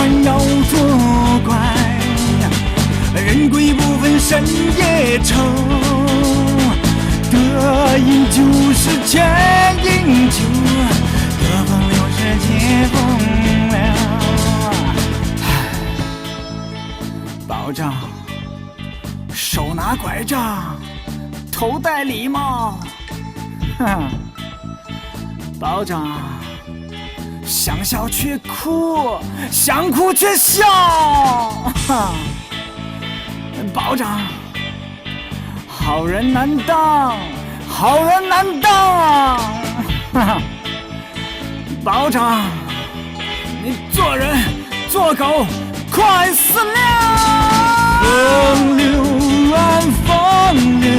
船要作怪，人鬼不分深夜愁，得饮就是千饮酒，得风流是解风流。保长，手拿拐杖，头戴礼帽，哼，保长。想笑却哭，想哭却笑，保长，好人难当，好人难当，保长，你做人做狗快死了！风流啊风流，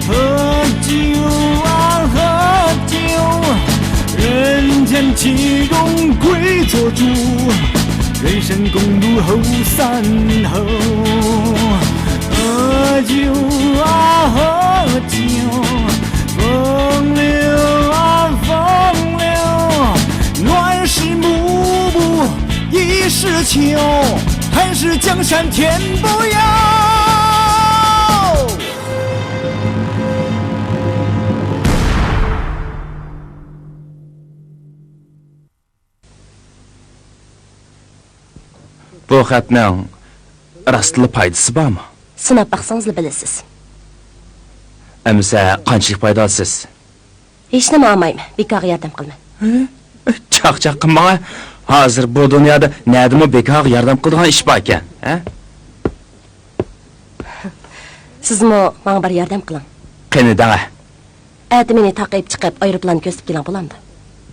喝酒啊喝酒。人间岂容鬼做主，人生共度后三后。喝酒啊喝酒，风流啊风流，暖是暮暮已是秋，寒是江山天不由。Bu xatning rastlı paydası bormi? Sınab baqsanızla bilasiz. Amsa qanchalik foydasiz? Hech nima olmayman, bekorga yordam qilma. Chaqchaq qilma. Hozir bu dunyoda nadimi bekor yordam qiladigan ish bor ekan, ha? Sizmi menga bir yordam qiling. Qani danga. Ati meni taqib chiqib aeroplan ko'sib keling bo'lamdi.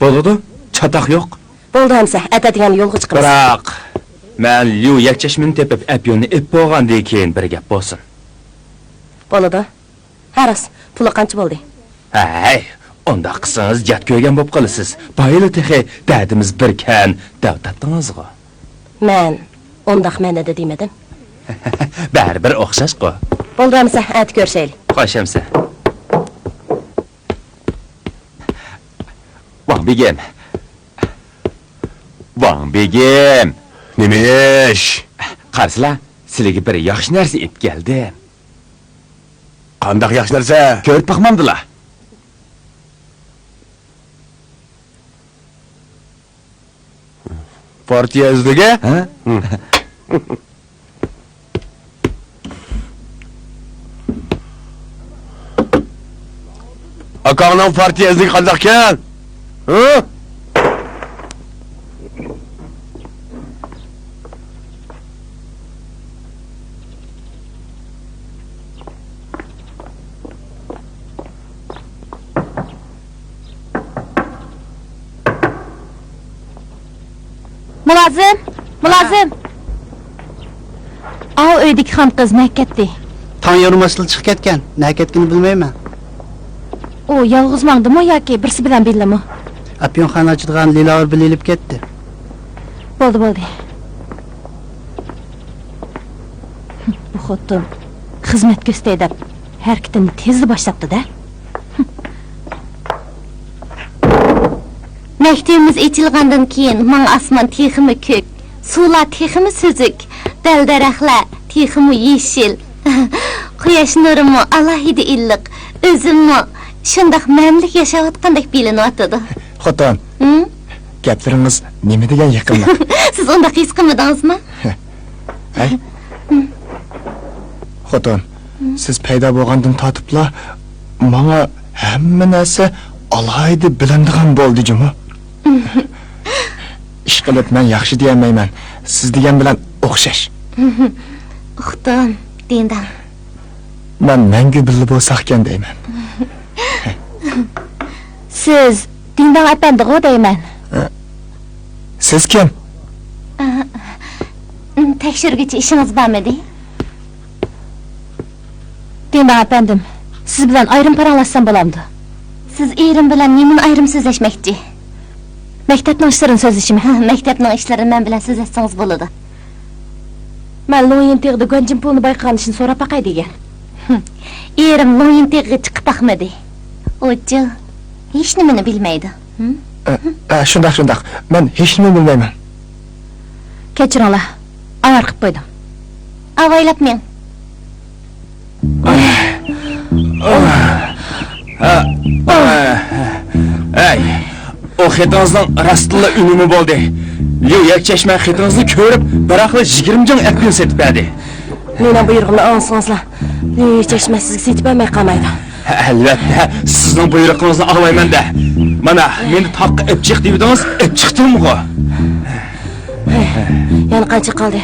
Bo'ladi, chataq yo'q. Bo'ldi hamsa, atadigan yo'lga chiqamiz. Biroq men Liu yakchashmini tepib apyonni ep bo'lgandan keyin bir gap bo'lsin. Bo'ladi. Haras, puli qancha bo'ldi? Hay, unda qilsangiz jat ko'rgan bo'lib qolasiz. Bayili texe dadimiz bir kan davtatdingizg'a. Men undaq ma'noda demadim. Baribir o'xshash-ku. Bo'ldi hamsa, ati ko'rishaylik. Qo'shamsa. Vang begim. Vang begim. Nima ish? Qarsizlar, sizlarga bir yaxshi narsa ep keldim. Qandaq yaxshi narsa? Ko'rib baxmamdilar. Partiya izdiga? Ha? Akağının partiya izdiga qandaq ekan? Ha? Mulozim. Av uydagi ham qiz nakatdi. Tong yormasli chiqib ketgan. Nakatgini bilmayman. U yolg'iz mangdimi yoki birsi bilan billami? Apyonxona ochadigan Lilavur bilib ketdi. Bo'ldi. Bu xotin xizmat ko'stay deb harakatini tezda boshlabdi-da. Maktabimiz ochilgandan keyin men osmon teximi ko'k, suvlar teximi suzuk, dal daraxtlar teximi yeshil. Quyosh nurimi alohida illiq, o'zimni shundoq mamlik yashayotgandek bilinyotdi. Xotin. Gaplaringiz nima degan yaqinlar? Siz unda his qilmadingizmi? Hay. Xotin, siz paydo bo'lgandan tortiblar menga hamma narsa alohida bilinadigan bo'ldi-jimi? Ish qilib men yaxshi deyolmayman. Siz degan bilan o'xshash. Uxton, dendam. Men mangu birga bo'lsak ekan deyman. Siz Dindam apandig'i deyman. Siz kim? Tekshiruvchi ishingiz bormidi? Dindam apandim. Siz bilan ayrim paranglashsam bo'lamdi. Siz erim bilan nimani ayrim so'zlashmoqchi? Maktabning ishlarini so'zlashimi? Maktabning ishlarini men bilan so'zlashsangiz bo'ladi. Men Loyinteg'da Gonjin pulni bayqanishini so'rab baqay degan. Erim Loyinteg'ga chiqib baqmadi. O'chi hech nimani bilmaydi. Shundoq. Men hech nima bilmayman. Kechiringlar. Avar qilib qo'ydim. Avaylapmang. Ey, o xetinizning rastla unumi bo'ldi. Liu yakchashma xetinizni ko'rib, biraqli 20 jang apyon setib berdi. Meni buyrug'imni olsangizlar, chashma sizga setib bermay qolmaydi. Albatta, sizning buyruqingizni olmayman-da. Mana, meni taqqa epchiq dedingiz, epchiqdimmi-ku? Yana qancha qoldi?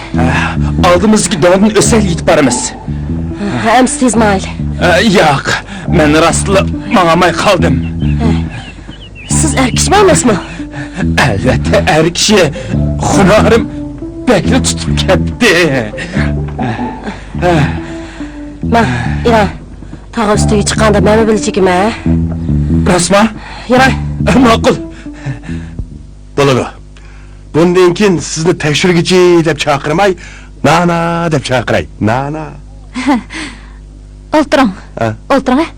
Oldimizdagi dog'ni o'sal yetib boramiz. Ham siz mayli. Yo'q, men rastla mang'amay qoldim. Siz erkishmaymizmi? Albatta, er kishi xunorim bekli tutib ketdi. Man, İran, tog'a ustiga chiqqanda men bilchikiman. Rasma? İran, Ma'qul. Bo'ladi. Bundan keyin sizni tekshirgichi deb chaqirmay, Nana deb chaqiray. Nana. O'ltiring. Ha. O'ltiring.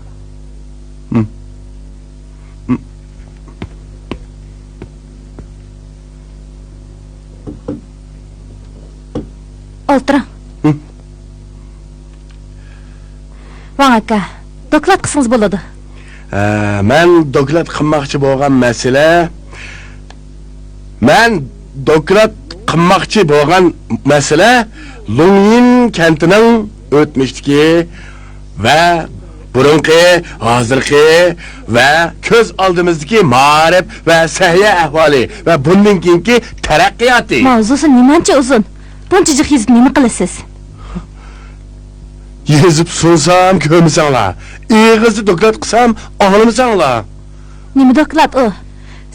O'ltiring. Vang aka, doklad qilsangiz bo'ladi. Men doklad qilmoqchi bo'lgan masala Lungyin kentining o'tmishdagi va burunqi, hozirgi va ko'z oldimizdagi ma'rif va sahiya ahvoli va bundan keyingi taraqqiyoti. Mavzusi nimancha uzun. Buncha jiq yezib nima qilasiz? Yezib sunsam ko'rmisanglar, ig'izni doklad qilsam anglamisanglar. Nima doklad u?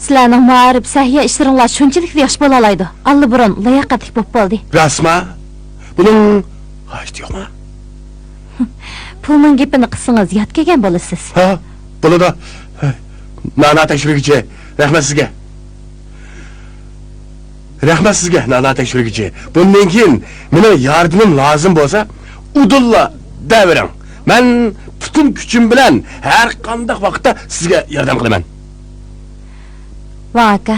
Sizlarning ma'rif sahiya ishlaringlar shunchalik yaxshi bo'la oladi. Alliburun layoqatli bo'lib qoldi. Rasma, buning hojati yo'qmi? Pulning gapini qilsangiz yot kelgan bo'lasiz. Ha, bo'ladi. Nana tekshirgichi, rahmat sizga. Rahmat sizga, Nana tekshirgichi. Bundan keyin meni yordamim lozim bo'lsa, udulla davring. Men butun kuchim bilan har qanday vaqtda sizga yordam qilaman. Vang aka,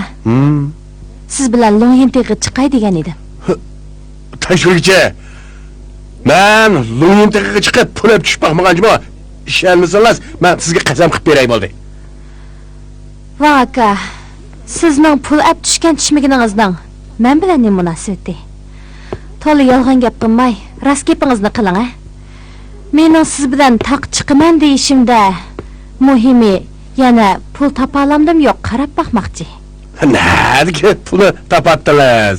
siz bilan Lungyin teg'i chiqay degan edim. Tekshirgichi. Men Lungyin teg'iga chiqib pul olib tushib boqmaganjimi? Ishonmasangiz, men sizga qasam qilib beray bo'ldi. Vang aka, sizning pul olib tushgan tushmaginingizdan men bilan nima munosabati? To'la yolg'on gap qilmay, rost gapingizni qiling, a? Mening siz bilan taq chiqaman deyishimda muhimi yana pul topa olamdim yo'q qarab boqmoqchi. Nadiga pulni topatdilar?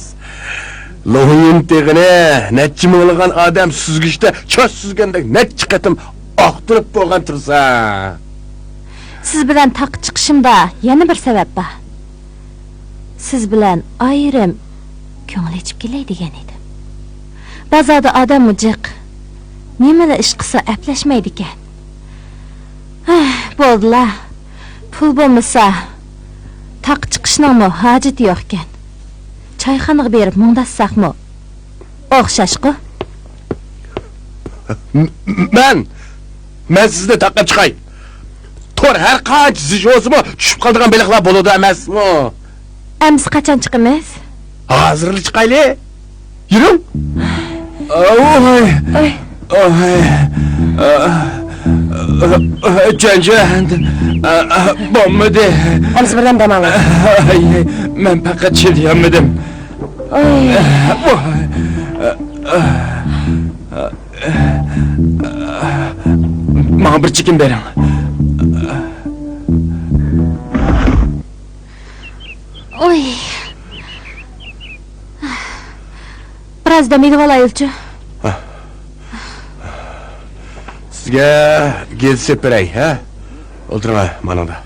Lungyin teg'ini necha minglagan odam suzgishda cho'z suzgandek necha qatim oqtirib bo'lgan tursa. Siz bilan taq chiqishimda yana bir sabab bor. Siz bilan ayrim ko'ngil ichib kelay degan edim. Ba'zida odam mujiq nimalar ish qilsa aplashmaydi ekan. Bo'ldilar. Pul bo'lmasa taq chiqishning hojati yo'q ekan. Choyxonaga berib mundashsaqmi? O'xshashqu. Men sizni taqib chiqay. To'r har qancha zijosimi tushib qoldigan beliqlar bo'ladi emasmi? Ems qachon chiqamiz? Hozirlik chiqayli. Yuring. Janjand, bo'lmadi. Hamsi birdan dam oling. Men faqat chidayolmadim. Menga bir chikin bering. Oy. Biroz dam olaylik-chi. Sizga gel sepiray, ha? O'tiring mana da.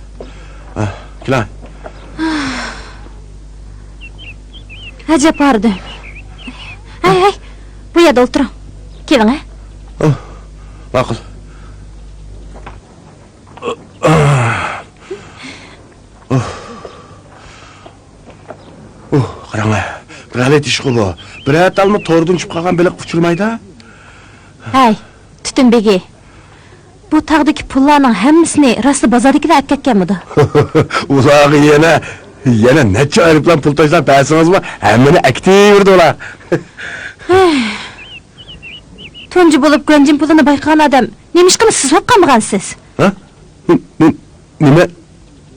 Keling. Ajab bordim. Hay, bu yerda o'tiring. Keling, ha? Ma'qul. Qarang, g'alat ish qildi. Bir atalmi to'rdan chiqib qolgan beliq uchirmaydi. Hay, Tutunbegi. Bu tog'dagi pullarning hammasini rostla bozordagilar olib ketganmidi? Ularga yana Yana necha aeroplan pul tashlab bersingizmi? Hammani aktiv ular. Tuncu bulup Gönjin pulunu bayqagan adam nemishqini siz boqqanmıqansiz? Ha? Nima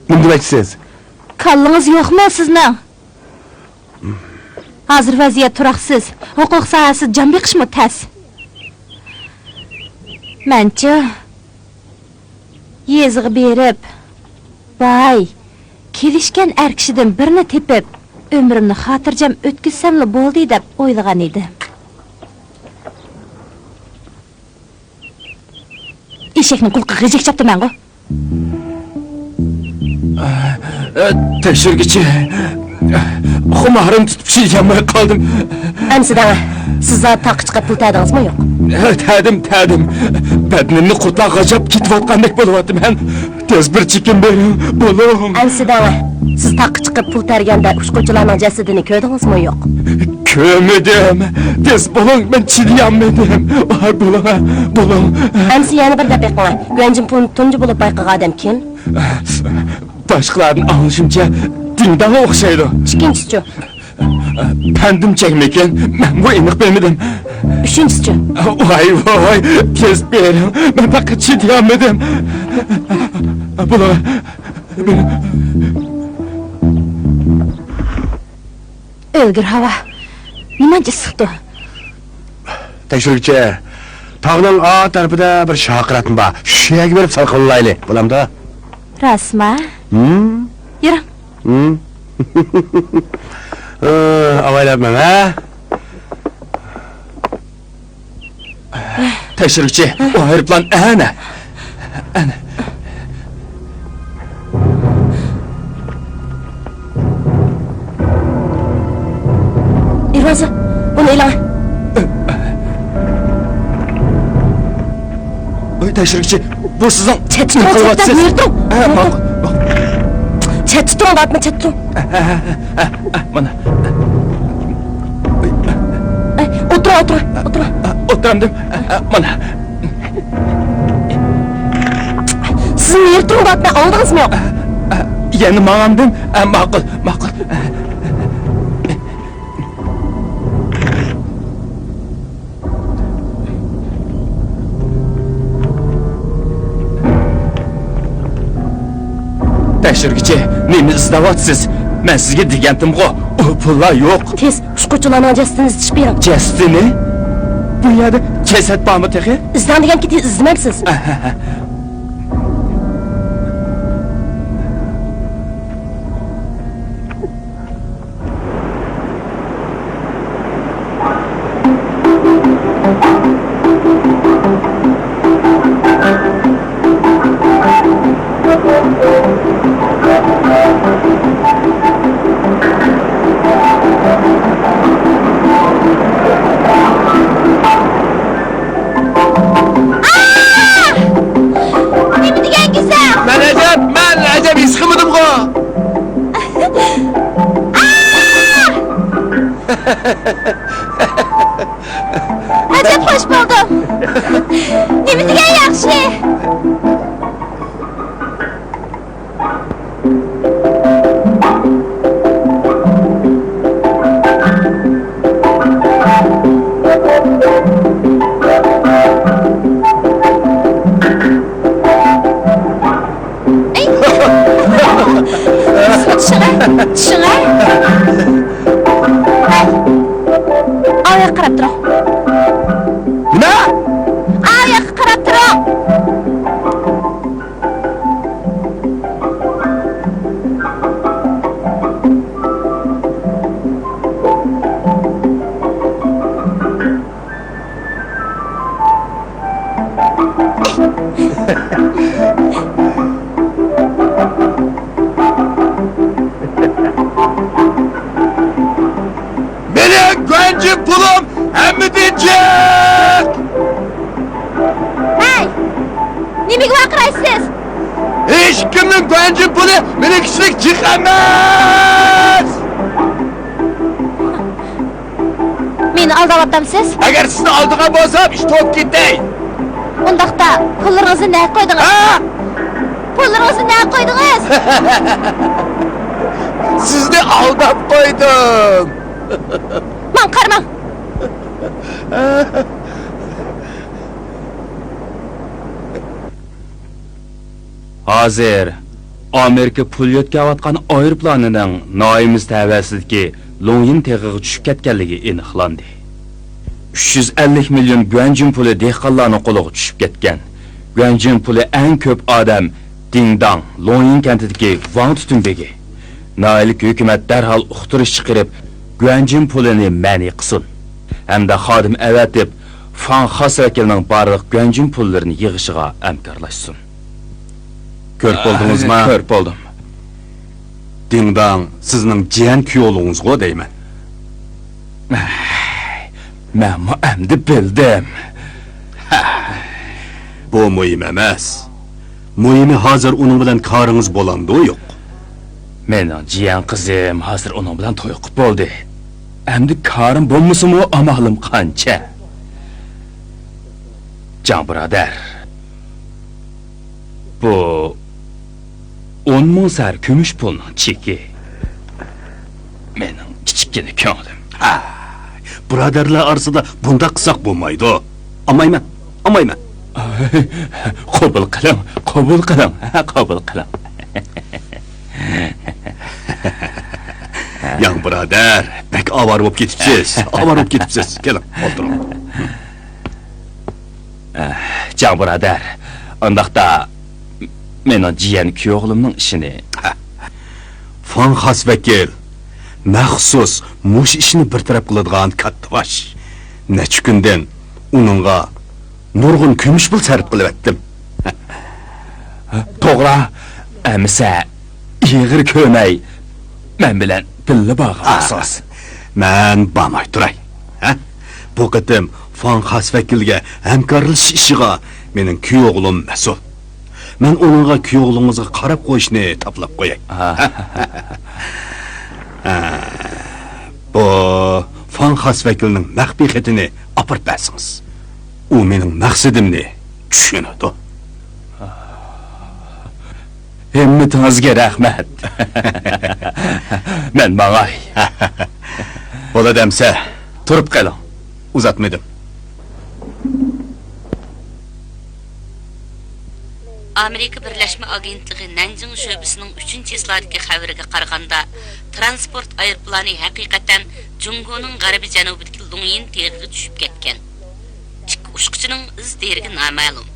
demoqchisiz? Kallınız yo'qmi sizning? Hozir vaziyat turaqsiz. Huquq sohasi jon beqishmi tas? Mencha yezg'i berib, vay, kelishgan er kishidan birini tepib, umrimni xotirjam o'tkazsamla bo'ldi deb o'ylagan edim. Eshakning qulqi g'ijik chaptiman go. Tekshirgichi. Xumarim tutib shilganmay qoldim. Amsidan, siz zot taqqa chiqib pul tadingizmi yo'q? Tadim. Badnimni qurtlar g'ajab ketayotgandek bo'lyapti men. Tez bir chikim bering, bo'lim. Amsidan, siz taqqa chiqib pul targanda ushquvchilarning jasadini ko'rdingizmi yo'q? Ko'rmadim. Tez bo'ling, men chidayolmadim. Voy bo'lim. Amsi yana bir daqiqa. Gönjin pulni tunji bo'lib bayqagan odam kim? Boshqalarning anglashimcha dindanga o'xshaydi. Ikkinchisi-chi? Pandim chekmagan, men bu aniq bilmadim. Uchinchisi-chi? Voy, tez bering. Men faqat chidayolmadim. Bo'lim. O'lgir havo. Nimancha siqdi? Tekshiruvchi, tog'ning o tarafida bir shoqiratm bor. Shu yerga berib salqinlayli, bo'lamda? Rasma? Yuring. Avaylabman, ha? Tekshiruvchi, o aeroplan ana. Irvoza, buni ilan. Tekshiruvchi, bu sizning Chetdan, ma'qul. Chetdan batma, chetdan. Mana. O'tir. O'tiramdim. Mana. Sizning yerdan batma, oldingizmi yo'q? Yana ma'quldim. Ma'qul. Tekshirgichi, meni izlayapsiz. Men sizga degandim-ku, u pullar yo'q. Tez ushquvchilarning jasadini izlashib bering. Jasdini? Bu yerda jasad bormi tehi? Izlandigan tez izlamabsiz. Men Recep isqimidim-ku. Ajab xo'sh bo'ldim. Nima degan yaxshi? Tushingay. Oyoqqa qarab tur. Nima? Oyoqqa qarab tur. Benim Gönjin pulum hemmidincik! Hey! Nimaga vaqiraysiz? Hech kimning Gönjin puli mening kishilik jiq emas! Meni aldayaptamsiz? Agar sizni oldigan bo'lsam, ish to'p ketay. Undaqda pullaringizni nega qo'ydingiz? Ha? Pullaringizni nega qo'ydingiz? sizni aldab qo'ydim. Man qarmang. Hozir Amerika pul yetkazayotgan aeroplanining noimiz tavasidagi Longyin teg'iga tushib ketganligi aniqlandi. 350 million guanjin puli dehqonlarning qo'liga tushib ketgan. Guanjin puli eng ko'p odam Dingdang, Longyin kentidagi Wang Tutunbegi. Nailik hukumat darhol uqtirish chiqarib, guanjin pulini ma'ni qilsin. Hamda xodim avatib, Fan xos vakilining barliq guanjin pullarini yig'ishiga hamkorlashsin. Ko'rib bo'ldingizmi? Ko'rib bo'ldim. Dingdang sizning jiyan kuyovlig'ingizga deyman. Men endi bildim. Bu muhim emas. Muhimi hozir uning bilan koringiz bo'landi yo'q. Mening jiyan qizim hozir uning bilan to'y qilib bo'ldi. Endi korim bo'lmasa-mu amalim qancha? Jon birodar. Bu 10 ming sar kumush pulning cheki. Mening kichikgina ko'nglim. Birodarlar orasida bunda qilsak bo'lmaydi. Olmayman. Qabul qiling, qabul qiling, qabul qiling. Yan birodar, bak avar bo'lib ketibsiz. Keling, o'tiring. Jon birodar, undaqda mening jiyan kuyovlimning ishini Fan xos vakil maxsus mush ishni bir taraf qiladigan katta bosh. Necha kundan uningga nurg'un kumush pul sarf qilib etdim. to'g'ri, amsa yig'ir ko'may men bilan pilla bog'lasiz. Men bamay turay. Bu qatim Fan xos vakilga hamkorlashish ishiga mening kuyovlim mas'ul. Men onunğa kuyovluğunuzga qarab qo'yishni toplab qo'yay. Bu Fan xos vakilining maxfiy xatini olib bersangiz. U mening maqsadimni tushunadi. Himmatingizga rahmat. Men mang'ay. Bo'ladimsa, turib qoling. Uzatmadim. Amerika Birleşme Agentliği Nanjing şöbəsinin 3-cü isladagi xəbərinə qaraganda, transport aeroplani həqiqətən Jungo'nun g'arbiy janubidagi Longyin teg'iga tushib ketgan. Ikki uçquchining iz derigi noma'lum.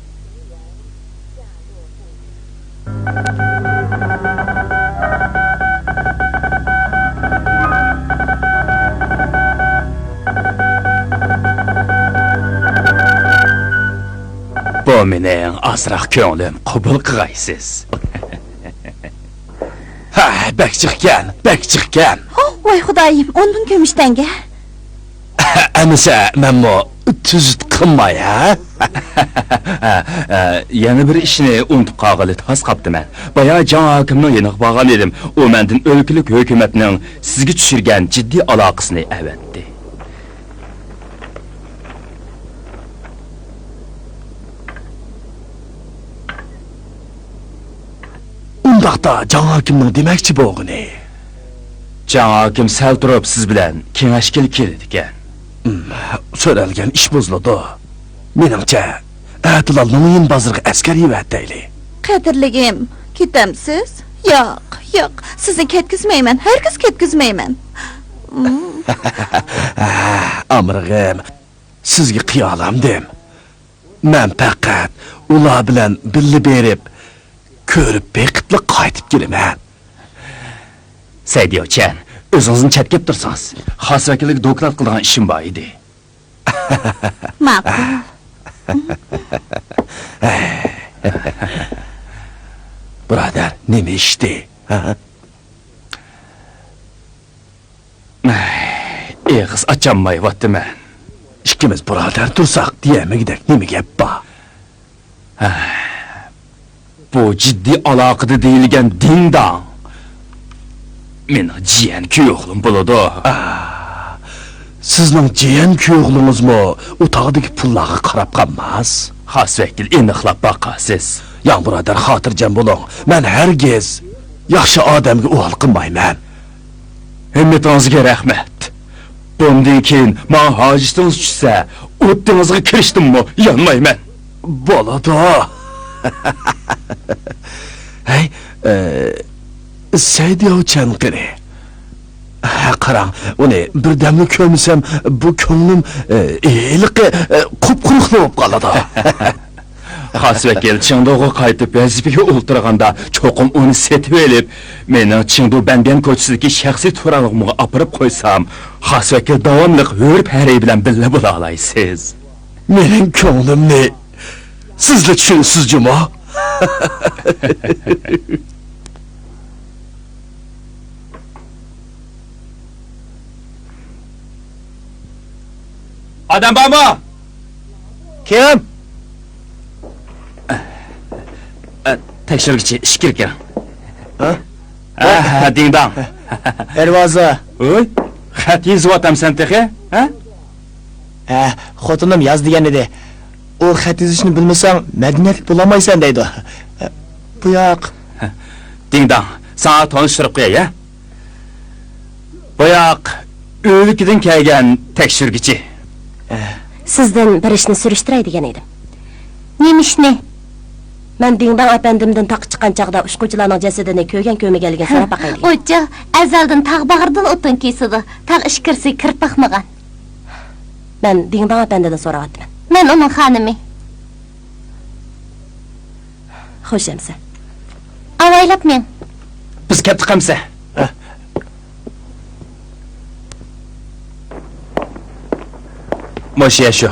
Bu mening asraq ko'nglim qabul qilgaysiz. Ha, bak chiqqan. Voy xudoyim, 10 ming kumushtenga. Amisa, menmo tuzut qilmay, ha? Yana bir ishni unutib qolg'ili toz qopdiman. Baya jon hokimning yeniq bo'lgan edim. U mendan o'lkalik hukumatning sizga tushirgan jiddiy aloqasini avatdi. Undaqda jon hokimning demakchi bo'lg'ini. Jon hokim sal turib siz bilan kengashgil keldi ekan. So'ralgan ish buzildi. Meningcha, Atilla Longyin bozoriga askar yevatayli. Qadrligim, ketamsiz? Yo'q, sizni ketkizmayman, hargiz ketkizmayman. Amrig'im, sizga qiyolamdim. Men faqat ular bilan birga berib, ko'rib beqitli qaytib kelaman. Saydiyochan, o'zingizni chatkib tursangiz, xos vakillik doklad qilgan ishim bor edi. Ma'qul. Birodar, nima ishdi? Eg'iz ocholmayaptiman. Ikkimiz birodar tursak diyamigidek nima gap bor? Bu jiddiy aloqada deyilgan Dingdang mening jiyan kuyovlim bo'ladi. Sizning jiyan kuyovligingizmi u tog'dagi pullarga qarab qolmas? Xos vakil aniqlab boqasiz. Yan birodar, xotirjam bo'ling. Men hargiz yaxshi odamga o'g'il qilmayman. Himmetingizga rahmat. Bundan keyin men hojatınız tushsa, o'ttingizga kirishdimmi, yonmayman. Bo'ladi. Hey, Saydiyovchan qani. Ha, qarang, uni birdamni ko'rsam, bu ko'nglim iliqi qupquruq bo'lib qoladi. Xas vakil Chingduga qaytib vazifaga o'ltirganda cho'qim uni setib elib, mening Chingdu Bandian ko'chasidagi shaxsiy turarligimga olib qo'ysam, xas vakil davomli hurib haray bilan billa bo'la olaysiz. Mening ko'nglimni sizlar tushunasizmi? Adam bormi? Kim? Tekshiruvchi ish kirgan. Ha? Ding dong. Darvoza. Oy, xat yozyapsan texe? Ha? Xotinim yoz degan edi. O xat yozishni bilmasang, madaniyat bo'lamaysan deydi. Bu yoq. Ding dong. Sana tanishtirib qo'yay, ya. Bu yoq o'likdan kelgan tekshiruvchi. Sizdan bir ishni surishtiray degan edim. Nima ishni? Men Dingdang apandimdan taq chiqqan chaqda ushquvchilarning jasadini ko'rgan-ko'rmaganligini so'rab baqaylik. O'cha azaldan tag' bag'irdan o'tin kesidi. Tag' ish kirsa kirib baxmagan. Men Dingdang apandidan so'rayapman. Men uning xonimi. Xo'shamsa. Avaylab men. Biz ketdik qamsa. Mo'shiya shu.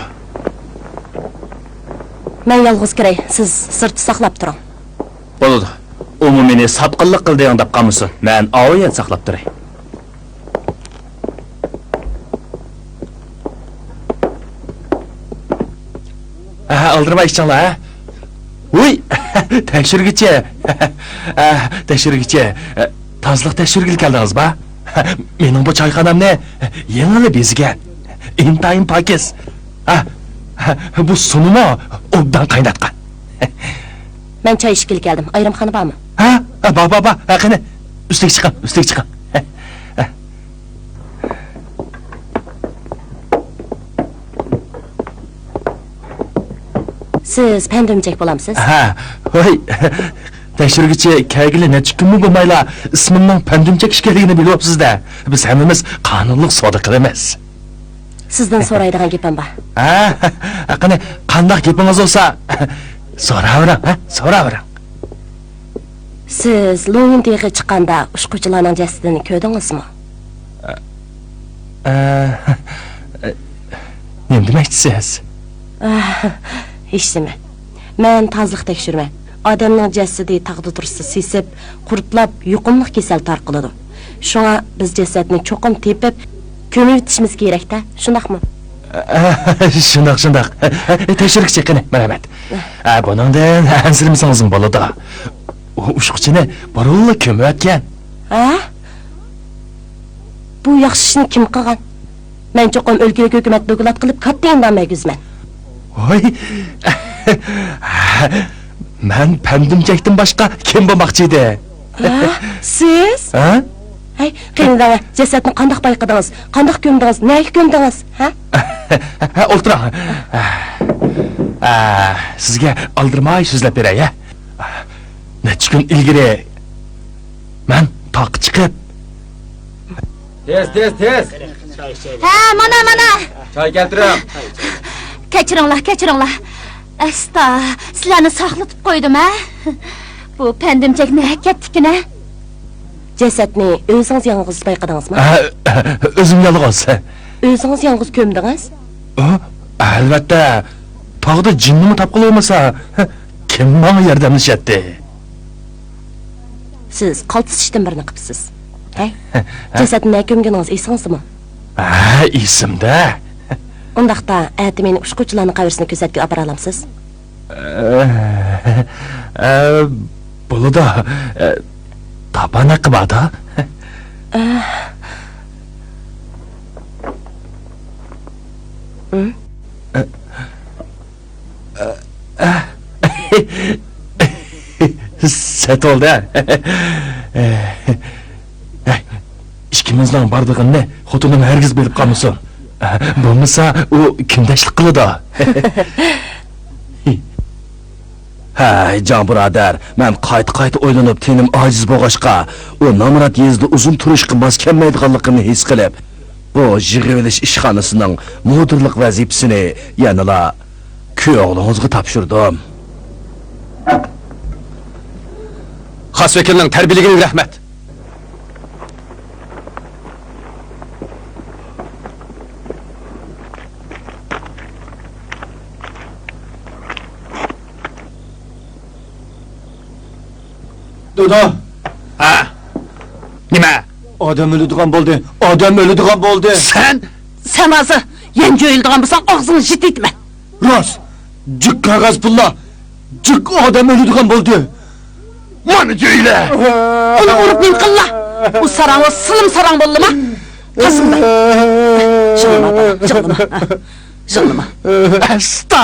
Men yolg'iz kiray, siz sirtni saqlab turing. Bo'ladi. Umi meni satqinlik qilding deb qamısin. Men aviyat saqlab turay. Aldırma işcanlar, ha? Uy, tekshiruvchi. Tekshiruvchi. Tozliq tekshirgil keldingiz ba? Mening bu choyxonamni yangi bezgan. İntayın pakiz. Bu sunuma obdan qaynatgan. Men choy ichgil keldim. Ayrimxona bormi? Ba. Qani, ustiga chiqing. Siz pandumchak bo'lamsiz? Voy. Tekshiruvchi kelgili necha kun bo'lmayla ismimning pandumchak ekanligini bilyapsiz-da. Biz hammamiz qonunliq savdo qilamiz. Sizdan so'raydigan gapim bor. Qani, qanday gapingiz bo'lsa, so'ravering. Siz Longin teg'i chiqqanda ushquvchilarning jasadini ko'rdingizmi? Nima demoqchisiz? Hech nima. Men tozliq tekshirman. Odamning jasadi tag'da tursa sesib, qurtlab, yuqumli kasal tarqaladi. Shunga biz jasadni cho'qim tepib, ko'mib bitishimiz kerak-da, shundaqmi? Shundoq. Tekshiruvchi qani, marhamat. Buningdan ansirmasangiz bo'ladi. Ushquchini borulla ko'mayotgan. Bu yaxshi ishni kim qilgan? Men cho'qim o'lkaga hukumat doklad qilib katta indamay guzman. Voy. Men pandumchakdan boshqa kim bo'lmoqchi edi? Siz? Hey, qanday jasadni qanday payqadingiz? Qanday ko'mdingiz? Nega ko'mdingiz? O'tiring. Sizga aldirmay so'zlab beray, ya. Necha kun ilgari men toq chiqib. Tez. Mana. Choy keltiring. Kechiringlar. Asta, sizlarni saqlatib qo'ydim, ha? Bu pandimchakni hakatdikina. Jasadni o'zingiz yolg'iz payqadingizmi? O'zim yolg'iz. O'zingiz yolg'iz ko'mdingiz? Albatta. Tog'da jinnimi topqil bo'lmasa, kim menga yordamlashyapti? Siz qaltis ishdan birini qilibsiz. Hey, jasadni ko'mganingiz esingizmi? Esimda. Undaqda, ati meni ushquvchilarning qabrasini ko'rsatib olib olamsiz? Bo'ladi. Tapana qiladi. Set oldu, ha? ikkimizning bordig'ini xotinim hargiz bilib qolmasin. Bo'lmasa u kimdashlik qiladi. Hay jon birodar, men qayta o'ylanib tenim ojiz bo'lg'achqa, u Namrat yezdi uzun turishga mos kelmaydiganligini his qilib, bu yig'ilish ishxonasining mudirlik vazifasini yanala kuyovlig'ingizga topshirdim. Xos vakilning tarbiyaligiga rahmat. Dodo, Ha? Nima? odam o'ladigan bo'ldi. Odam o'ladigan bo'ldi. Sen Sen hozir yangi o'yildigan bo'lsang, og'zingni jititma. Rost. Jik qog'oz pullar. Jik odam o'ladigan bo'ldi. mana jo'yla. Uni urib min qilla. Bu sarang o silim sarang bo'ldimi? Qasımda. Jig'lama, jig'lama. Asta.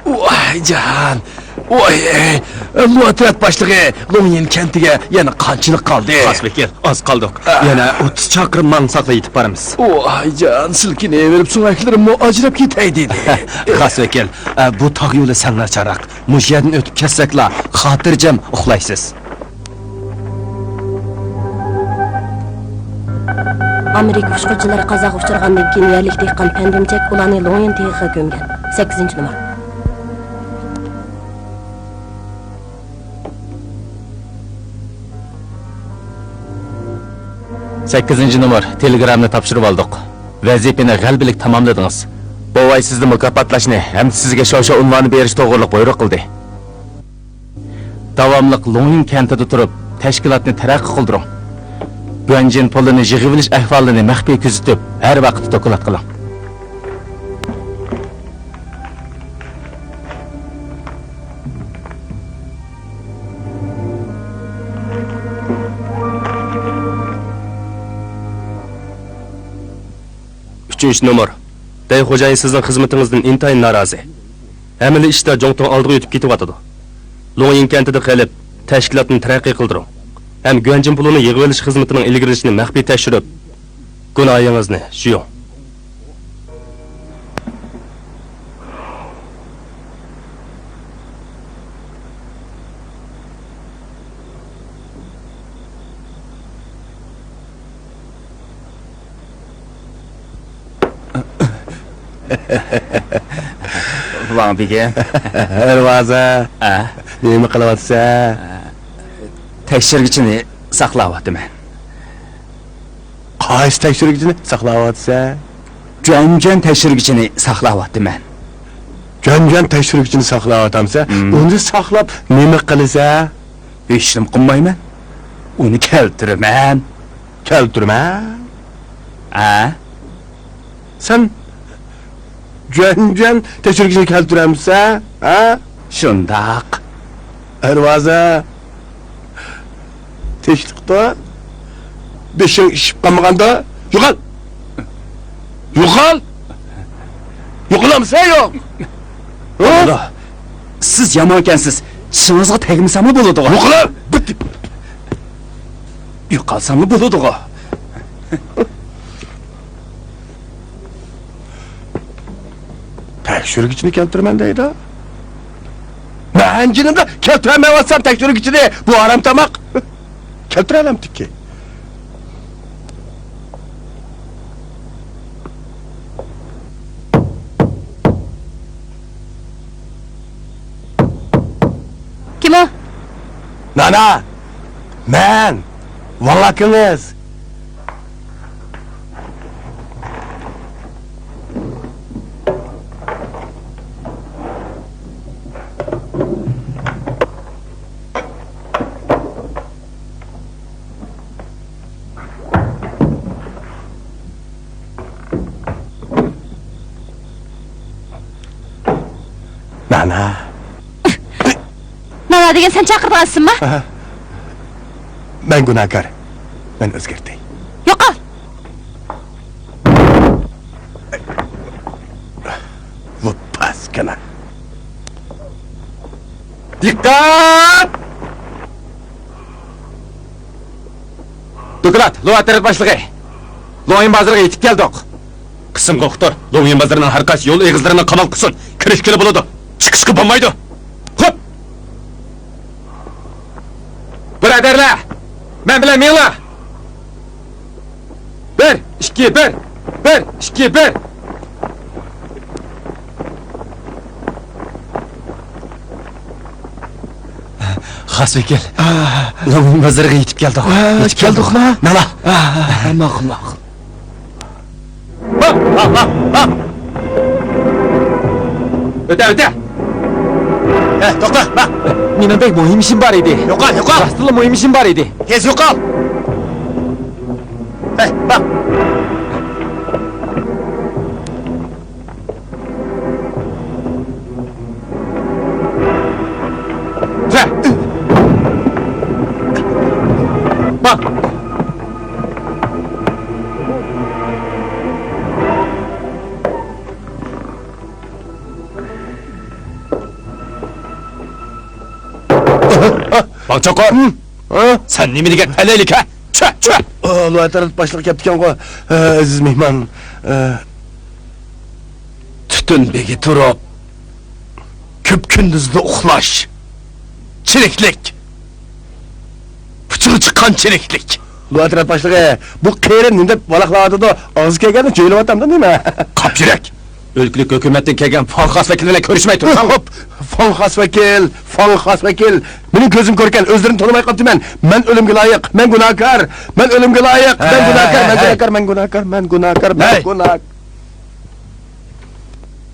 Voy jan. Voy, Luatrat boshlig'i Longin kentiga yana qanchalik qoldi? Xosbekir, oz qoldik. Yana 30 chaqirim mansaqla yetib boramiz. Voy jan, silkinaverib so'ngaklarimni ajrab ketay dedi. Xosbekir, bu tog' yo'li sangarcharoq. Mujyadan o'tib ketsaklar, xotirjam uxlaysiz. Amerika uçqunchilari qazoqqa uchragandan keyin yerlik dehqon pandimchak ularni Longin tegiga ko'mgan. 8-numar. Numar telegramni topshirib oldik. Vazifani g'albilik tamomladingiz. Bovay sizni mukofotlashni ham sizga shosha unvonni berish to'g'riliq buyruq qildi. Davomliq Longin kentida turib, tashkilotni taraqqiy qildiring. Guanjin pulini yig'ilish ahvolini maxfiy kuzatib, har vaqt doklad qiling. Numar. Day xo'jayin sizning xizmatingizdan intayin norozi. Hamili ishda jo'ngtong oldiga o'tib ketyapti. Longin kentida qolib, tashkilotni taraqqiy qildiring. Hem güvencin pulunu yığıveliş xizmetining ilgirilishini maxfiy tekshirib, gunohingizni shuying. Van bige. Ervaza. Nima qilyapsa? Tekshirgichini saqlayapman. Qaysi tekshirgichini saqlayapsa? Jonjon tekshirgichini saqlayapman. Jonjon tekshirgichini saqlayapamsa, uni saqlab nima qilsa? Hech nima qilmayman. Uni keltiraman. Keltirman. Sen Jonjon tekshirgichini keltiramsa, Shundaq. Ervaza. Teşvikte beşin işip kalmaganda yuqal. Yuqal. Yuqalamsa yo'q. Allah. Siz yamonkansiz. Tishingizga tegmasami bo'ladi? Yuqala. Yuqalsami bo'ladi? Tekshirgichini keltirman deydi. Ben jinimda keltirmayapsam tekshirgichini, bu haram tamoq. Keltirelim tiki. Kim o? Nana, men, valakınız. Nana. Nana degan sen chaqirgansinmi? Ben günahkar. Ben o'zgartay. Yo'qol. Вот паскана. Dikkat! Doklad, Luateret başlığı. Loyin bazarına yetip geldik. Kısım koktur. Loyin bazarının harkası yol eğizlerinden kanal kısın. Kirişkili buludu. Çıkışkı bulmaydı. Hop! Braderler! Ben bilen miyla? Bir, iki, bir. Bir, iki, bir. Has vekil. Loyin bazarına yetip geldik. Yetip geldik mi? Nala? Ma'qul, ma'qul. Öte. To'xta, bak. Mening bek muhim ishim bor edi. Yo'qol. Rostla muhim ishim bor edi. Tez yo'qol. Bak. Bak. Bak Çokor. Sen ne milige telelik ha? Çö. Luateret başlık yaptıkken ko, aziz mehman. Tütün begi turup küp gündüzde uxlaş. Çiriklik. Fıçığı çıkan çiriklik. Luateret başlığı, bu kıyırın ninde balaqladı da ağzı kelgeni cöylüp atamdan değil mi? Kap yürek. Ülkülük hükümetten kelgen Fankas vekiliyle görüşmey tur. Hop! Fankas vekil. Benim gözüm körken özlerini tanımay kaptı ben. Ben ölümge layık, ben günahkar. Ben ölümge layık, ben günahkar.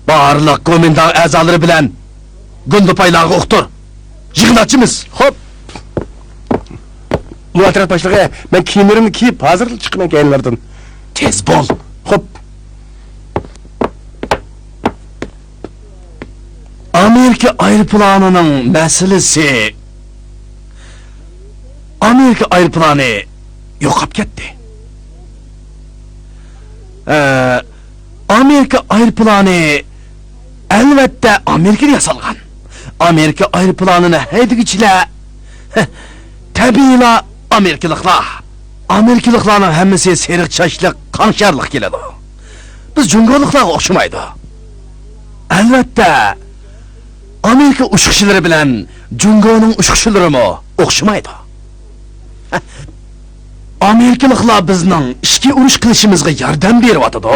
Bağırlık komendan azaları bilen gündü paylağı oktur. Yığınatçımız. Hop! Luateret başlığı, ben kiyimlerimi kiyip hazır çıkmaya gelirlerden. Tez bol. Hop! Amerika aeroplanının meselesi. Amerika aeroplanı yo'qolib ketdi. Amerika aeroplanı elbette Amerika'da yasalgan. Amerika aeroplanını haydagıchilar tabiiyla Amerikalıqlar. Amerikalıqlarning hammasi seriq chashliq, qanşarliq keladi. Biz Jungoliklarga o'xshamaydi. Albatta Amerika uçuşçuları bilen Jungo'nun uçuşçuları mı o'xshamaydi. Amerikalıqlar bizning ishga urush qilishimizga yordam beryapti.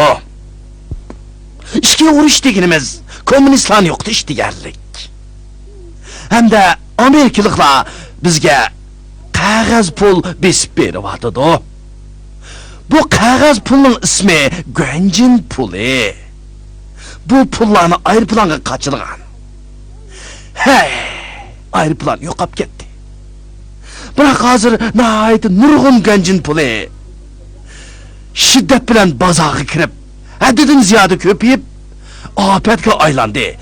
Ishga urush deganimiz kommunistlarni yo'qotish deganlik. Hamda Amerikalıqlar bizga qog'oz pul besib beryapti. Bu qog'oz pulning ismi Guanjin puli. Bu pullarni aeroplanga qochirgan. Hey, aeroplan yo'qolib ketdi. Biroq hozir nihoyatda nurg'un Guanjin puli shiddat bilan bozorga kirib, haddidan ziyoda ko'payib, ofatga aylandi.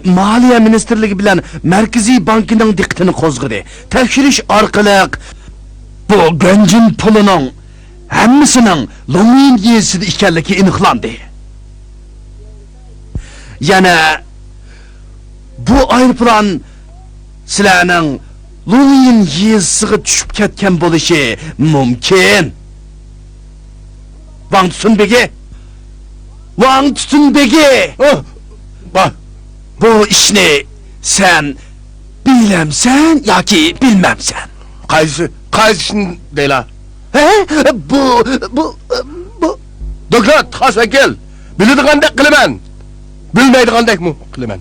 Maliya ministrligi bilan Markaziy bankining diqqatini qo'zg'adi. Tekshirish orqali bu Guanjin pulining hammasining Lomin yezida ekanligi aniqlandi. Yana bu aeroplan sizlarning Lomin yezisiga tushib ketgan bo'lishi mumkin. Wang Tsunbegi. Bak! Bu ishni sen bilemsen yoki bilmemsen. Qaysi işin değil ha? Bu Doklad, has vekil. Biladiğandek kılımen. Bilmeydiğandek mu kılımen?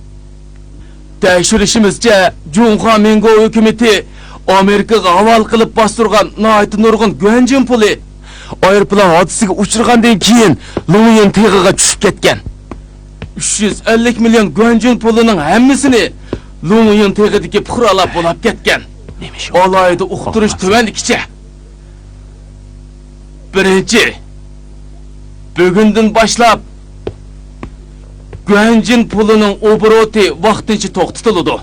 Tekshirishimizcha Junho Mingo hukumati Amerikaga haval qilib bostirgan nihoyatda nurg'un Guanjin puli aeroplan hodisiga uchragandan keyin Lomin tig'iga tushib ketgan. 350 million Guanjin pulining hammasini Lomin tig'idagi puhralar bo'lib ketgan. Olayda uqtirish tuvanligicha. Birinchi, bugundan boshlab Guanjin pulining obroti vaqtincha to'xtatiladi.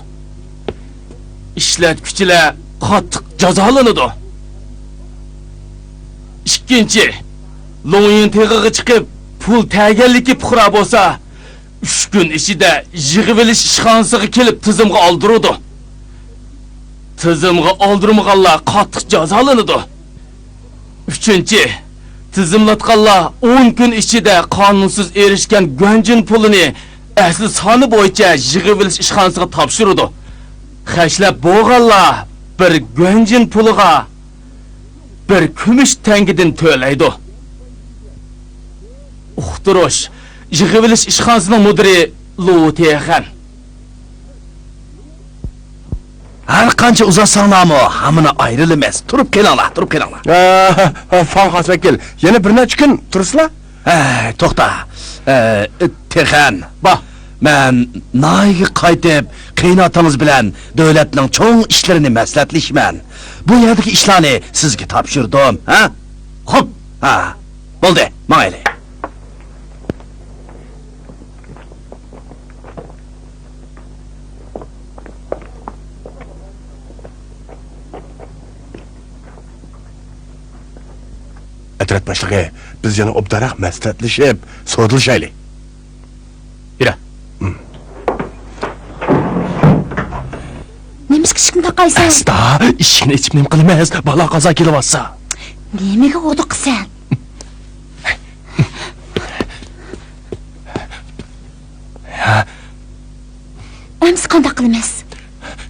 Ishlatuvchilar qattiq jazolanadi. Ikkinchi, Lomin tig'iga chiqib pul taganligi puhra bo'lsa, 3 kun ichida yig'ib olish ishxonasiga kelib tizimga oldiradi. Tizimga oldirmaganlar qattiq jazolanadi. Üçüncü, tizimlatqanlar 10 gün ichida qanunsuz erishgan guanjin pulini asli soni bo'yicha yig'ib ishxonasiga topshirdi. Xashlab bo'lganlar bir guanjin puliga bir kumush tangidan to'laydi. Uqtirish, yig'ib ishxonasining mudiri Lu Texan. Her qancha uzatsanlarmi, hamını ayrılmaz. Turib kelinglar, turib kelinglar. Fan hasvekil. Yana bir necha kun tursizlar? To'xta. Texan, Bak, men nayga qaytib, qiynotingiz bilan davlatning cho'ng ishlarini maslahatlashman. Bu yerdagi ishlarni sizga topshirdim, ha? Xo'p, ha. Bo'ldi, mayli. Etret başlığı, biz yana obdarak maslahatlashib, so'zlashaylik. yura. Немishki shunday qaysan? Asta, ishini ichib nim qilmas, balo qazo kelyapsa. Nimaga o'diqsan? Ems qanday qilamiz?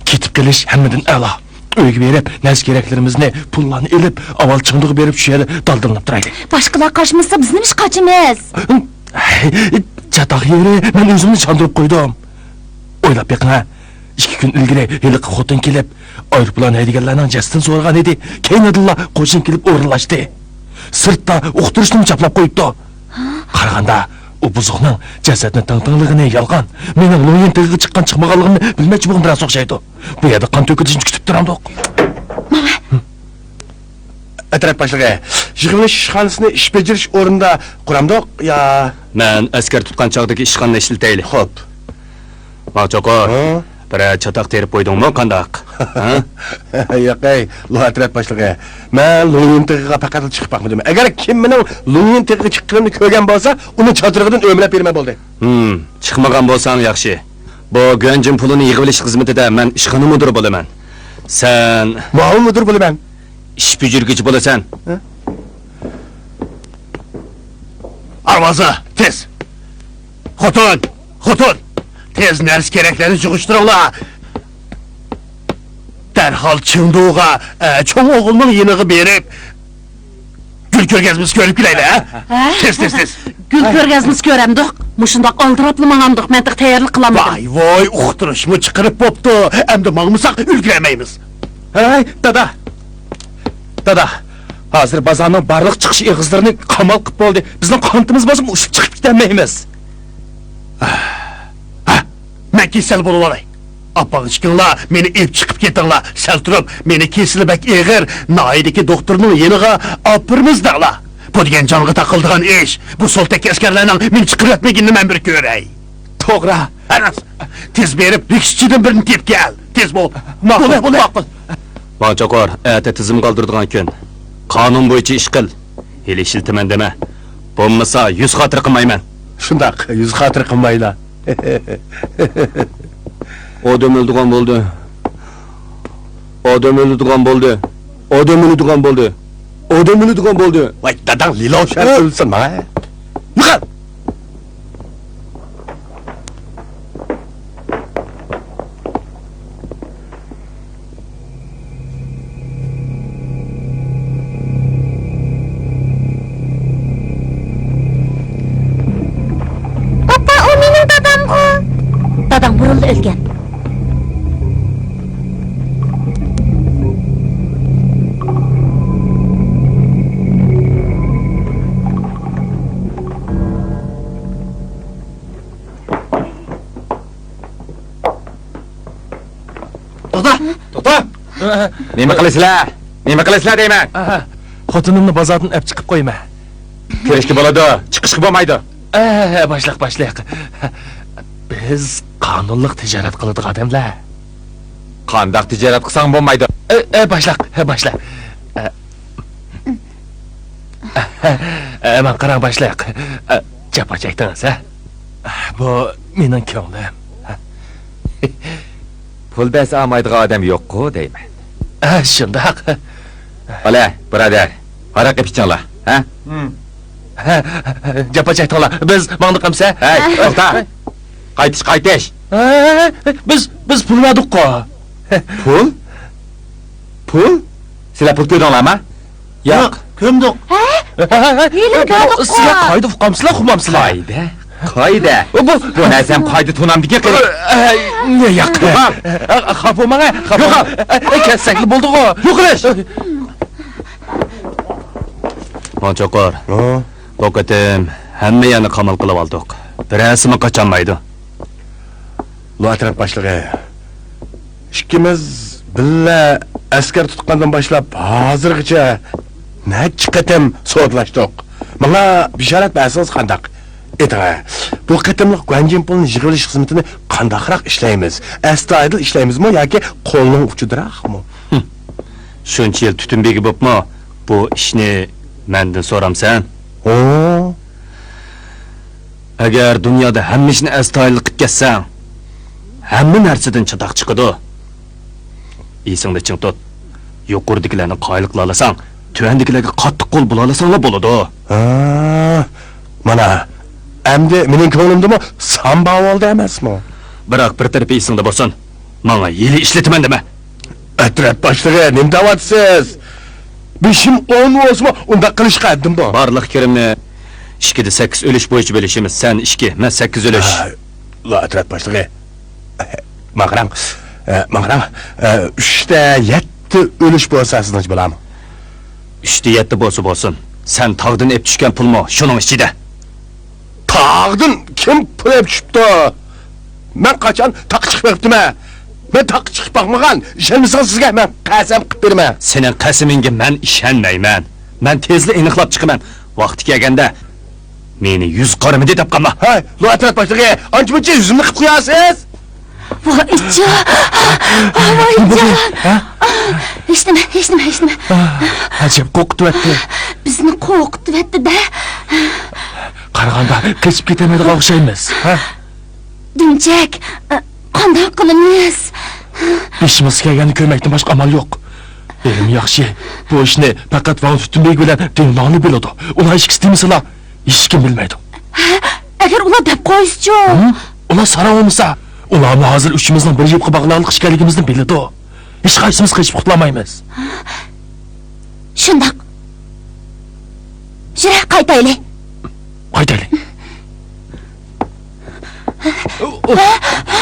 Ketib kelish hammadan a'lo. Uyga berib, nas keraklarimizni, pullarni elib, avval chındığı berib shu yerda daldalanib turaylik. Boshqalar qochmasa bizni ish qochimiz. Chatoq yeri men o'zimni chandırib qo'ydim. O'ylab beqing ha. 2 kun ilgari heliqi xotin kelib, aeroplan haydaganlarning jastin so'ragan edi. Keyin adilla qo'shin kelib o'rinlashdi. Sirtda uqtirishni chaplab qo'yibdi. Qaraganda u buzuqning jasadni tang-tangligini yolg'on. Mening lo'yin tig'iga chiqqan chiqmaganligimni bilmoqchi bo'lgan biroz o'xshaydi. Bu yerda qon to'kilishini kutib turamdiq. Etret başlığı, yig'ilish ishxonasini ish bajarish o'rnida quramdiq ya? Men askar tutgan chog'dagi ishxonani ishlataylik. Xo'p. Maqchoqor, bir chatoq terib qo'ydingmi, qandaq? Yo'qay, Etret başlığı. Men lo'yin tig'iga faqat chiqib baqmadim. Agar kim mening lo'yin tig'iga chiqqanimni ko'rgan bo'lsa, uni chotirig'idan o'mlab berma bo'ldi. Chiqmagan bo'lsam yaxshi. Bu guanjin pulini yig'ib olish xizmatida men ishxona mudiri bo'laman. Sen Ma'lum mudir bo'laman. ish bujurgich bo'lasan. Arvaza, tez. Xotin. Tez ners keraklarni yig'ishtiringlar. Darhol Chındığa cho'ng o'g'ilning yinig'i berib, gul ko'rgazimiz ko'rib kelaylik, ha? Tez. Gül ko'rgazimiz ko'ramdiq. Mushundoq oldirapli manamdiq, men tayyorlik qilamadim. Voy, uqtirishmi chiqarib bo'pti. Endi mangmisak ulguramaymiz. Hey, dada. Hozir bozorning barliq chiqish eg'izlarini qamal qilib bo'ldi. Bizning qantimiz bo'lsa, ushib chiqib ketolmaymiz. Men kesel bo'lib olay. Apang chiqinglar, meni ep chiqib ketinglar. Sal turib, meni kesilibak eg'ir, noidagi doktorning yeniga opirmiz dag'lar. Bu degan jonga taqildigan ish. Bu soltak askarlarning men chiqirayotmaganini men bir ko'ray. To'g'ri. Anas, tez berib, rikschidan birini tep kel. Tez bo'l. Ma'qul. Maqchoqor, ata tizim qoldiradigan kun. Qonun bo'yicha ish qil. Hali ishiltiman dema. Bo'lmasa 100 xotir qilmayman. Shundaq, 100 xotir qilmaylar. Odam o'ldigan bo'ldi. Odam o'ldigan bo'ldi. Vay dadang liloshar o'lsin, ha? Yiqil. Papa, o mening dadam-ku. Dadam burildi o'lgan. To'xta. Nima qilasizlar deyman? Xotinimni bozordan olib chiqib qo'yma. Kirishga bo'ladi, chiqishga bo'lmaydi. Boshliq. Biz qonunliq tijorat qiladigan odamlar. Qandaq tijorat qilsang bo'lmaydi. Boshliq. Men qarang boshliq. Japa chekdingiz, ha? Bu mening ko'nglim. Pul bersa olmaydigan odam yo'q-ku deyman. Shundoq. Ola, birodar. Arak yapacaklar, ha? Japa çektiler. Biz mağdı kamsa. Hey, orta! Qaytish! Biz pul verdik ko. Pul? Pul? Sizlar pul ko'rdinglarmi? Yo'q. Ko'mdik. Sizlar qayda uqamsizlar, uqmamsizlar? Qayda? Bu narsam qayda to'namdiki qilib. Ne yo'q. Xaf bo'lmang. Yo'q. Kassakli bo'ldi ko. Yo'qlash. Manchoqor. Bu qatim hamma yerni qamal qilib oldik. Birasimi qocholmaydi. Luatrat başlığı. İkimiz billa askar tutqandan başlap hazırgıça neçe qatim so'zlashdik. Menga bishorat bersangiz qandaq? Ayting. Bu qatimliq Guanjin pulni yig'ilish xizmatini qandaqroq ishlaymiz? Astoydil ishlaymizmi yoki qo'lning uchidiraqmi? Shuncha yil tutunbegi bo'pmi? Bu ishni mendan so'ramsan? Agar dunyoda hamma ishni astoydil qilib ketsang, hamma narsadan chidaq chiqadi. Esingda ching tut. Yuqoridagilarni qoyil qila olasang, tuvandagilarga qattiq qo'l bo'la olasanglar bo'ladi. Mana endi mening ko'nglimdami samba oldi emasmi? Biroq bir tarafi esingda bo'lsin. Menga yili ishlataman dema. Atrat başlığı nim davatsız? Bishim 10 olsa unda qilishga addimmi? Barliq kirimni 2'de 8 o'lish bo'yicha bo'lishimiz. Sen 2, men 8 o'lish. Atrat başlığı. Mağram. 3'te 7 ölüş bo'lsa sizni bilam. 3'te 7 bo'lsin. Sen tog'dan ep tushgan pulmi shuning ichida? Tağdın kim pul ep tushibdi? Men qachon taq chiqib beribdim? Men taq chiqib bakmagan. Ishonmasangiz sizga men qasam qilib beraman. Sening qasamingga men ishonmayman. Men tezli aniqlab chiqaman. Vaqti kelganda meni 100 qarimida deb qolma. Hay, Atrat başlığı, ancha-muncha yuzimni qilib qo'yasiz. Voycan! Hech nima. Ajab qo'rqitibdi. Bizni qo'rqitibdi-da. Qaraganda qechib ketamaydigan o'xshaymiz. Dumchak, qanday qilamiz? İşimiz kelganini ko'rmakdan boshqa amal yo'q. Elim yaxshi. Bu ishni faqat Van Tutunbek bilan Dinloni biladi. Ular ish istamasa, hech kim bilmaydi. Agar ular deb qo'ysa-chi? Ular sara olmasa, ularni hozir uchimizning bir yilqi bog'lanib qishganligimizni biladi. Hech qaysimiz qechib qutlamaymiz. Shundoq. Jira qaytaylik. Qaytaylik.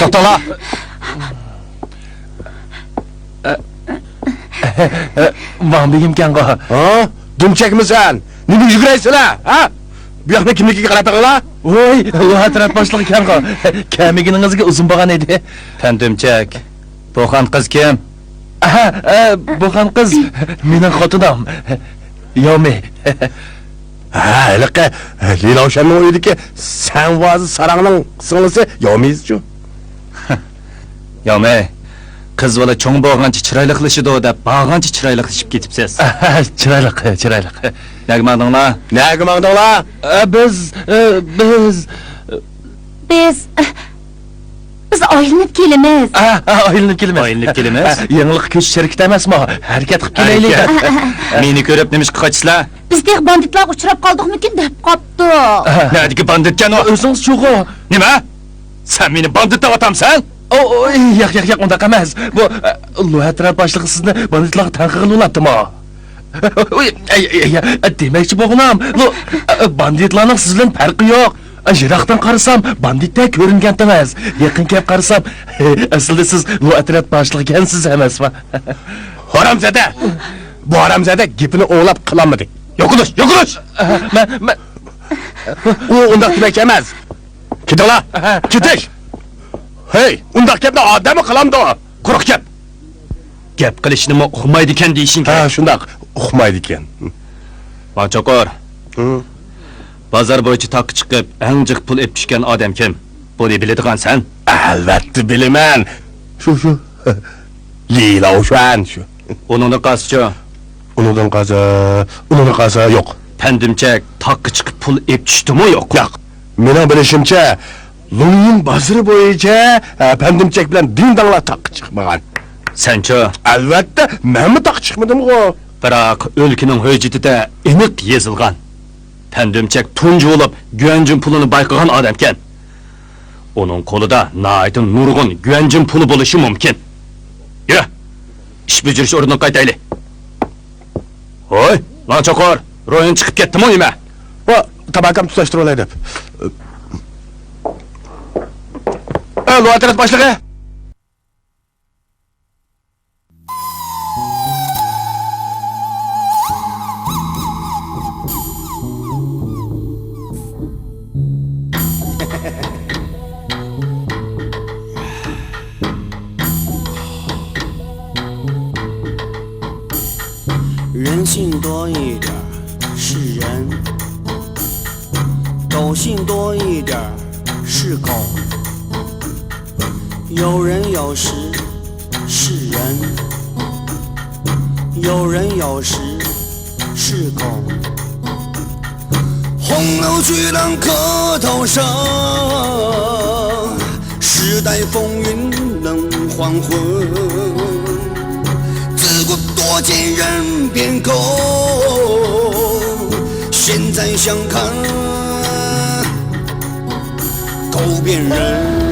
Tatala. Van begim kanqa. Dumchakmisan? Nima yuguraysizlar? Ha? Bu yoqda kimnikiga qarab turinglar? Voy, Atrat boshlig'i kanqa. Kamiginingizga uzun bo'lgan edi. Tandumchak. Bu xon qiz kim? Bu xon qiz mening xotinim. Yomi. Liqa Leyla O'shanning o'yidiki, sen vozi sarangning singlisi Yomizchu. Yo'me. Qiz bola cho'ng bo'lgancha chiroyli qilishidi deb, bag'ancha chiroyli qilishib ketibsiz. Chiroyli. Nega maqdinglar? Nega maqdinglar? Biz aylanib kelamiz. Aylanib kelamiz. Yangilik kuch shirkat emasmi? Harakat qilib kelaylik. Meni ko'rib nimishqa qochsizlar? Biz deh banditlarga uchrab qoldikmikin deb qopdi. Nega banditkan o? O'zingiz cho'g'i. Nima? Sen meni bandit deb atamsan? Yo'q, undaqa emas. Bu Atrat boshlig'i sizni banditlarga tanqid qilyaptimi? Demakchi bo'g'inam, banditlarning siz bilan farqi yo'q. Jiroqdan qarasam banditda ko'ringandingiz. Yaqin kelib qarasam, aslida siz Atrat boshlig'i ekansiz emasmi? Haramzada. Bu haramzada gapini o'ylab qilolmadi. Yo'qilish. Men U undaq demak emas. Ketinglar. Ketish. Hey, undaq gapni odammi qilamdi o? Quruq gap. Gap qilishni uqmaydi ekan deyishing kerak. Shundaq, uqmaydi ekan. Manchoqor. Bozor bo'yicha taqqa chiqib, eng jiq pul ep tushgan odam kim? Buni biladigan sen? Albatta bilaman. Shu. Leyla O'shan shu. Uningni qaschi. Uningdan qaza yo'q. Tandumchak taqqa chiqib pul ep tushdimi yo'q? Yo'q. Mening bilishimcha, Lunyin bozori bo'yicha Pandumchak bilan dindanglar taqqa chiqmagan. Senchi? Albatta, menmi taq chiqmadim-ku. Biroq o'lkaning hujjatida aniq yozilgan. Tandimchak tunji bo'lib, guanjin pulini bayqagan odam ekan. Uning qo'lida naytin nurg'un guanjin puli bo'lishi mumkin. Yura, ish bajarish o'rniga qaytaylik. Hoy, lan cho'qor, ro'yin chiqib ketdimi nima? Bu tabakam tutashtirib olay deb. Lo'atrat boshlig'i. 人性多一点是人，狗性多一点是狗。有人有时是人，有人有时是狗。红楼巨浪磕头声，时代风云能还魂。自古多见人变狗，现在想看狗变人。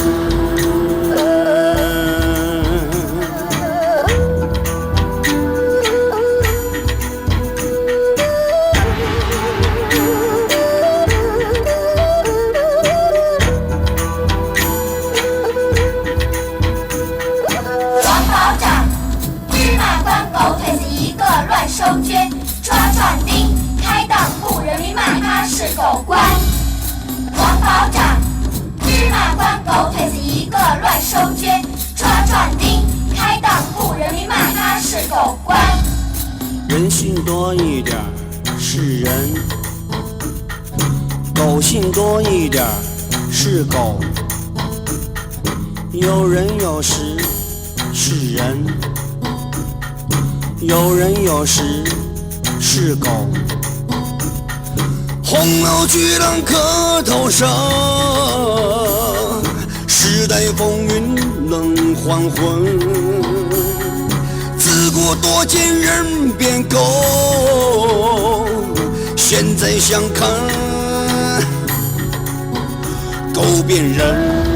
收捐抓壮丁，开档户人民骂他是狗官。王保长，芝麻官狗腿子一个乱收捐抓壮丁，开档户人民骂他是狗官。人性多一点是人，狗性多一点是狗。有人有时是人，有人有时是狗。红楼巨浪磕头声，时代风云能还魂。自古多见人变狗，现在想看狗变人。